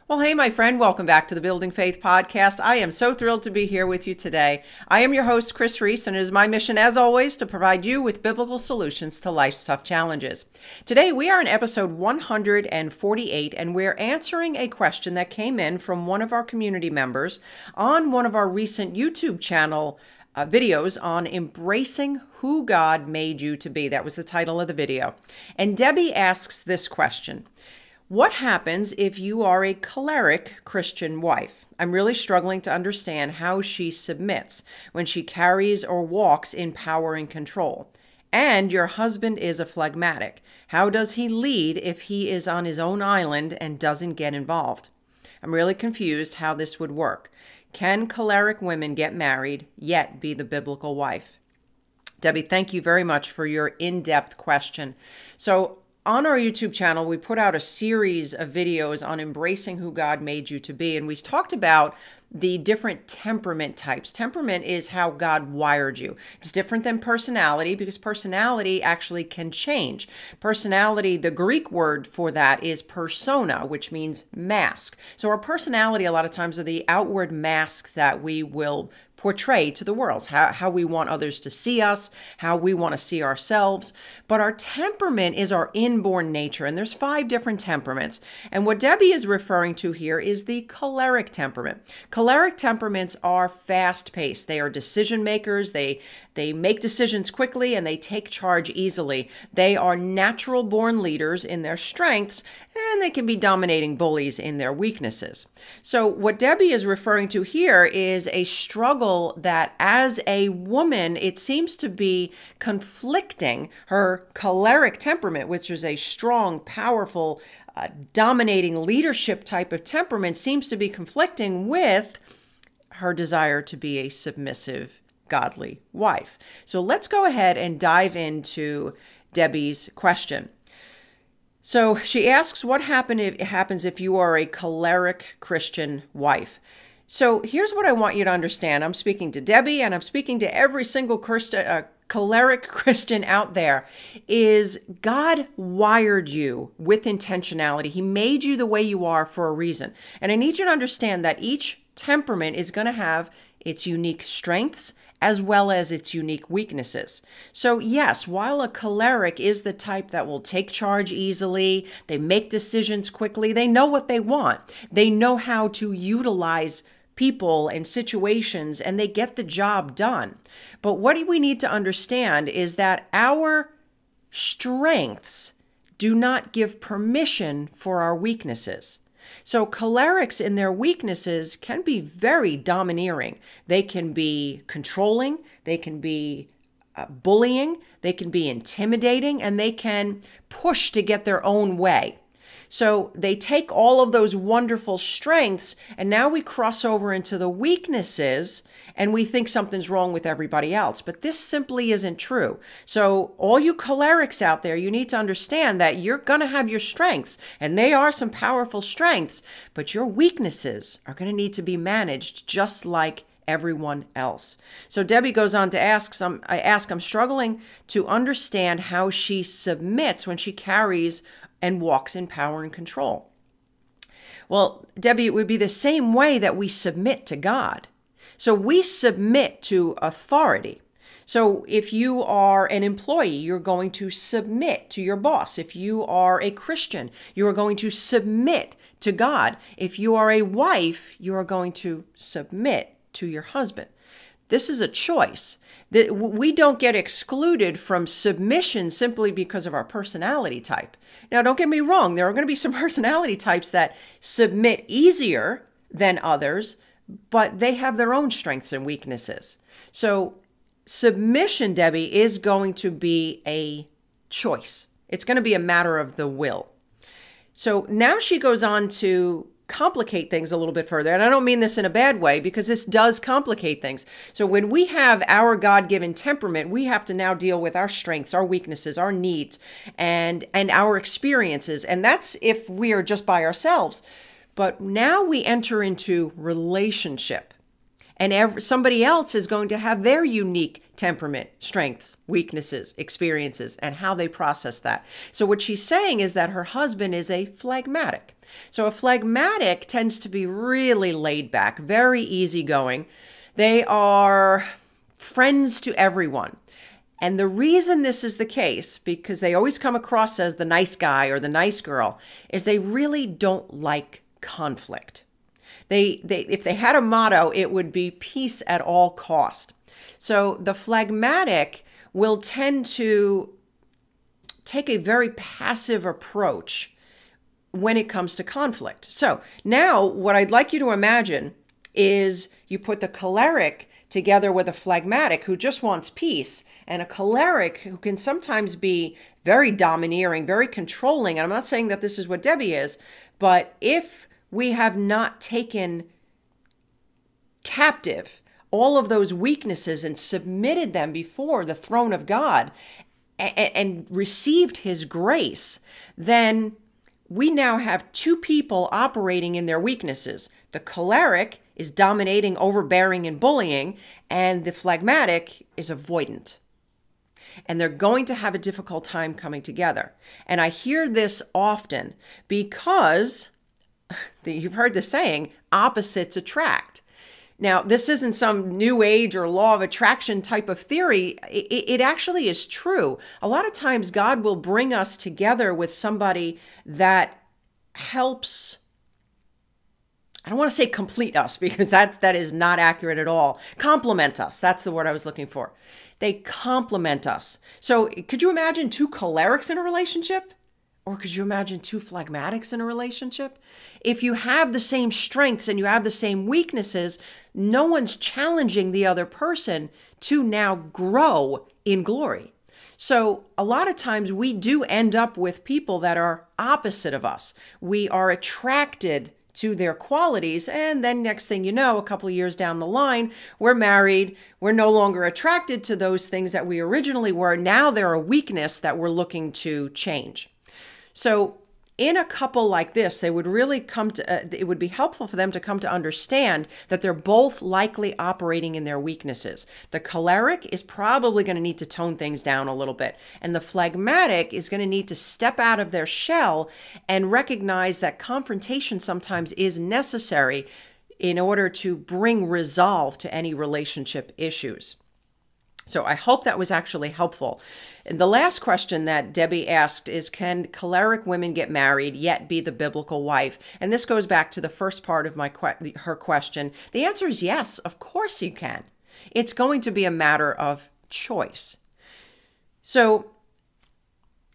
Well, hey, my friend, welcome back to the Building Faith podcast. I am so thrilled to be here with you today. I am your host, Kris Reece, and it is my mission, as always, to provide you with biblical solutions to life's tough challenges. Today, we are in episode 148, and we're answering a question that came in from one of our community members on one of our recent YouTube channel videos on embracing who God made you to be. That was the title of the video. And Debbie asks this question. What happens if you are a choleric Christian wife? I'm really struggling to understand how she submits when she carries or walks in power and control. And your husband is a phlegmatic. How does he lead if he is on his own island and doesn't get involved? I'm really confused how this would work. Can choleric women get married yet be the biblical wife? Debbie, thank you very much for your in-depth question. So, on our YouTube channel, we put out a series of videos on embracing who God made you to be, and we talked about the different temperament types. Temperament is how God wired you. It's different than personality because personality actually can change. Personality, the Greek word for that is persona, which means mask. So our personality a lot of times are the outward mask that we will portray to the world, how we want others to see us, how we want to see ourselves. But our temperament is our inborn nature, and there's 5 different temperaments. And what Debbie is referring to here is the choleric temperament. Choleric temperaments are fast-paced. They are decision makers. They make decisions quickly, and they take charge easily. They are natural-born leaders in their strengths, and they can be dominating bullies in their weaknesses. So what Debbie is referring to here is a struggle that as a woman, it seems to be conflicting her choleric temperament, which is a strong, powerful, dominating leadership type of temperament, seems to be conflicting with her desire to be a submissive, godly wife. So let's go ahead and dive into Debbie's question. So she asks, what happens if you are a choleric Christian wife? So here's what I want you to understand. I'm speaking to Debbie, and I'm speaking to every single choleric Christian out there, is God wired you with intentionality. He made you the way you are for a reason. And I need you to understand that each temperament is going to have its unique strengths as well as its unique weaknesses. So yes, while a choleric is the type that will take charge easily, they make decisions quickly, they know what they want, they know how to utilize people and situations, and they get the job done. But what we need to understand is that our strengths do not give permission for our weaknesses. So cholerics in their weaknesses can be very domineering. They can be controlling, they can be bullying, they can be intimidating, and they can push to get their own way. So they take all of those wonderful strengths, and now we cross over into the weaknesses, and we think something's wrong with everybody else. But this simply isn't true. So all you cholerics out there, you need to understand that you're going to have your strengths, and they are some powerful strengths, but your weaknesses are going to need to be managed just like everyone else. So Debbie goes on to ask, I'm struggling to understand how she submits when she carries and walks in power and control. Well, Debbie, it would be the same way that we submit to God. So we submit to authority. So if you are an employee, you're going to submit to your boss. If you are a Christian, you are going to submit to God. If you are a wife, you are going to submit to your husband. This is a choice. That we don't get excluded from submission simply because of our personality type. Now, don't get me wrong. There are going to be some personality types that submit easier than others, but they have their own strengths and weaknesses. So submission, Debbie, is going to be a choice. It's going to be a matter of the will. So now she goes on to complicate things a little bit further. And I don't mean this in a bad way, because this does complicate things. So when we have our God-given temperament, we have to now deal with our strengths, our weaknesses, our needs, and our experiences. And that's if we are just by ourselves. But now we enter into relationship. And somebody else is going to have their unique temperament, strengths, weaknesses, experiences, and how they process that. So what she's saying is that her husband is a phlegmatic. So a phlegmatic tends to be really laid back, very easygoing. They are friends to everyone. And the reason this is the case, because they always come across as the nice guy or the nice girl, is they really don't like conflict. If they had a motto, it would be peace at all cost. So the phlegmatic will tend to take a very passive approach when it comes to conflict. So now what I'd like you to imagine is you put the choleric together with a phlegmatic who just wants peace, and a choleric who can sometimes be very domineering, very controlling. And I'm not saying that this is what Debbie is, but if we have not taken captive all of those weaknesses and submitted them before the throne of God and received his grace, then we now have two people operating in their weaknesses. The choleric is dominating, overbearing, and bullying, and the phlegmatic is avoidant. And they're going to have a difficult time coming together. And I hear this often because you've heard the saying, opposites attract. Now, this isn't some new age or law of attraction type of theory. It actually is true. A lot of times God will bring us together with somebody that helps, I don't want to say complete us, because that is not accurate at all. Complement us. That's the word I was looking for. They complement us. So could you imagine two cholerics in a relationship? Or could you imagine two phlegmatics in a relationship? If you have the same strengths and you have the same weaknesses, no one's challenging the other person to now grow in glory. So a lot of times we do end up with people that are opposite of us. We are attracted to their qualities, and then next thing you know, a couple of years down the line, we're married. We're no longer attracted to those things that we originally were. Now they're a weakness that we're looking to change. So in a couple like this, they would really it would be helpful for them to come to understand that they're both likely operating in their weaknesses. The choleric is probably going to need to tone things down a little bit, and the phlegmatic is going to need to step out of their shell and recognize that confrontation sometimes is necessary in order to bring resolve to any relationship issues. So I hope that was actually helpful. And the last question that Debbie asked is, can choleric women get married yet be the biblical wife? And this goes back to the first part of her question. The answer is yes, of course you can. It's going to be a matter of choice. So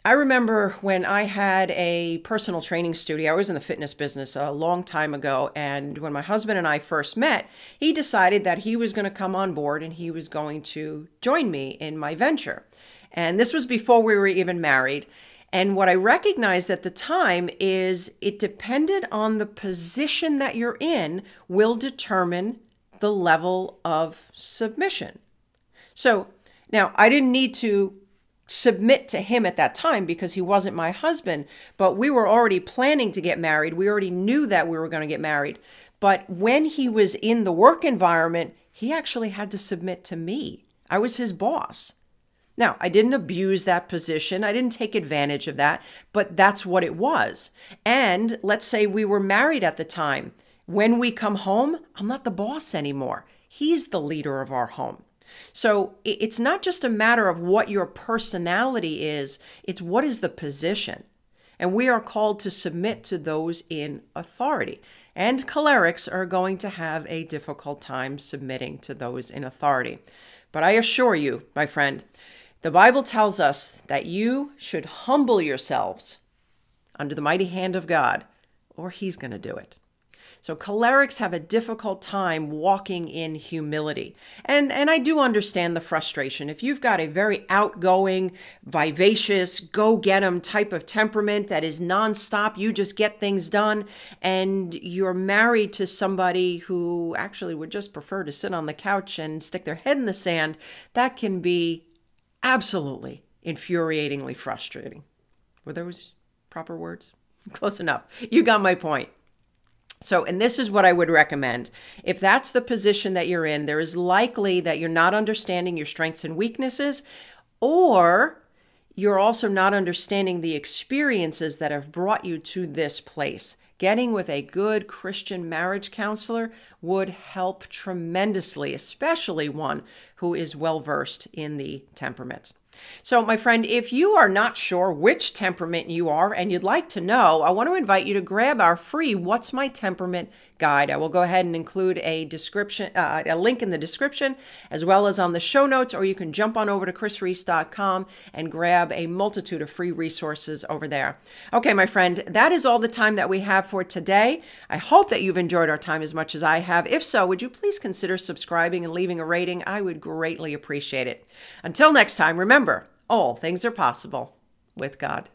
I remember when I had a personal training studio. I was in the fitness business a long time ago, and when my husband and I first met, he decided that he was going to come on board and he was going to join me in my venture. And this was before we were even married. And what I recognized at the time is it depended on the position that you're in will determine the level of submission. So now I didn't need to submit to him at that time because he wasn't my husband, but we were already planning to get married. We already knew that we were going to get married. But when he was in the work environment, he actually had to submit to me. I was his boss. Now, I didn't abuse that position. I didn't take advantage of that, but that's what it was. And let's say we were married at the time. When we come home, I'm not the boss anymore. He's the leader of our home. So it's not just a matter of what your personality is, it's what is the position. And we are called to submit to those in authority. And cholerics are going to have a difficult time submitting to those in authority. But I assure you, my friend, the Bible tells us that you should humble yourselves under the mighty hand of God, or he's going to do it. So cholerics have a difficult time walking in humility. And I do understand the frustration. If you've got a very outgoing, vivacious, go-get-'em type of temperament that is nonstop, you just get things done, and you're married to somebody who actually would just prefer to sit on the couch and stick their head in the sand, that can be absolutely infuriatingly frustrating. Were those proper words? Close enough. You got my point. So, and this is what I would recommend. If that's the position that you're in, there is likely that you're not understanding your strengths and weaknesses, or you're also not understanding the experiences that have brought you to this place. Getting with a good Christian marriage counselor would help tremendously, especially one who is well-versed in the temperament. So, my friend, if you are not sure which temperament you are and you'd like to know, I want to invite you to grab our free What's My Temperament guide. I will go ahead and include a link in the description, as well as on the show notes, or you can jump on over to krisreece.com and grab a multitude of free resources over there. Okay, my friend, that is all the time that we have for today. I hope that you've enjoyed our time as much as I have. If so, would you please consider subscribing and leaving a rating? I would greatly appreciate it. Until next time, remember, all things are possible with God.